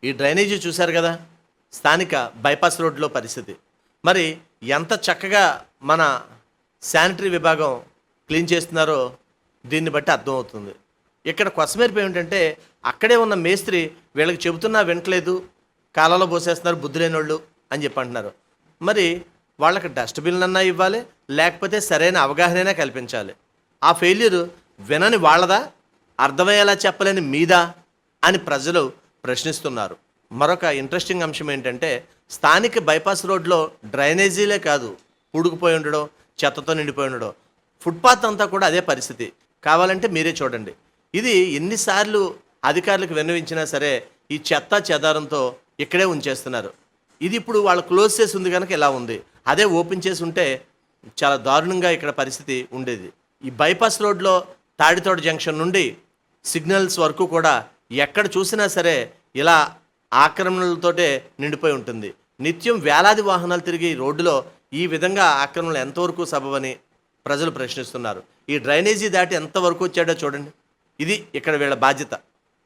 ఈ డ్రైనేజీ చూశారు కదా, స్థానిక బైపాస్ రోడ్లో పరిస్థితి. మరి ఎంత చక్కగా మన శానిటరీ విభాగం క్లీన్ చేస్తున్నారో దీన్ని బట్టి అర్థమవుతుంది. ఇక్కడ కొసమేరిపి ఏమిటంటే అక్కడే ఉన్న మేస్త్రి వీళ్ళకి చెబుతున్నా వినట్లేదు, కాలాలో పోసేస్తున్నారు బుద్ధి లేనోళ్ళు అని చెప్పి అంటున్నారు. మరి వాళ్ళకి డస్ట్బిన్లు అన్నా ఇవ్వాలి, లేకపోతే సరైన అవగాహన కల్పించాలి. ఆ ఫెయిల్యూర్ వినని వాళ్ళదా, అర్థమయ్యేలా చెప్పలేని మీదా అని ప్రజలు ప్రశ్నిస్తున్నారు. మరొక ఇంట్రెస్టింగ్ అంశం ఏంటంటే స్థానిక బైపాస్ రోడ్లో డ్రైనేజీలే కాదు, పూడుకుపోయి ఉండడం, చెత్తతో నిండిపోయి ఉండడం, ఫుట్పాత్ అంతా కూడా అదే పరిస్థితి. కావాలంటే మీరే చూడండి. ఇది ఎన్నిసార్లు అధికారులకు విన్నవించినా సరే ఈ చెత్త చెదారంతో ఇక్కడే ఉంచేస్తున్నారు. ఇది ఇప్పుడు వాళ్ళు క్లోజ్ చేసి ఉంది కనుక ఇలా ఉంది. అదే ఓపెన్ చేసి ఉంటే చాలా దారుణంగా ఇక్కడ పరిస్థితి ఉండేది. ఈ బైపాస్ రోడ్లో తాడితోట జంక్షన్ నుండి సిగ్నల్స్ వరకు కూడా ఎక్కడ చూసినా సరే ఇలా ఆక్రమణలతోటే నిండిపోయి ఉంటుంది. నిత్యం వేలాది వాహనాలు తిరిగి రోడ్డులో ఈ విధంగా ఆక్రమణలు ఎంతవరకు సబబని ప్రజలు ప్రశ్నిస్తున్నారు. ఈ డ్రైనేజీ దాటి ఎంతవరకు వచ్చాడో చూడండి. ఇది ఇక్కడ వీళ్ళ బాధ్యత,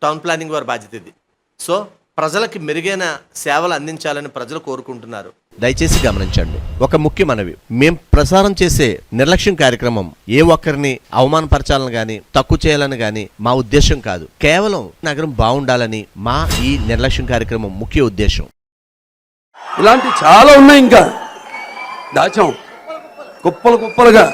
టౌన్ ప్లానింగ్ వారి బాధ్యత ఇది. సో ప్రజలకి మెరుగైన సేవలు అందించాలని ప్రజలు కోరుకుంటున్నారు. దయచేసి గమనించండి. ఒక ముఖ్య మనవి, మేం ప్రసారం చేసే నిర్లక్ష్యం కార్యక్రమం ఏ ఒక్కరిని అవమానపరచాలని గాని తక్కువ చేయాలని గాని మా ఉద్దేశం కాదు. కేవలం నగరం బాగుండాలని మా ఈ నిర్లక్ష్యం కార్యక్రమం ముఖ్య ఉద్దేశం. ఇలాంటి చాలా ఉన్నాయి, ఇంకా దాచాం కుప్పలు కుప్పలుగా.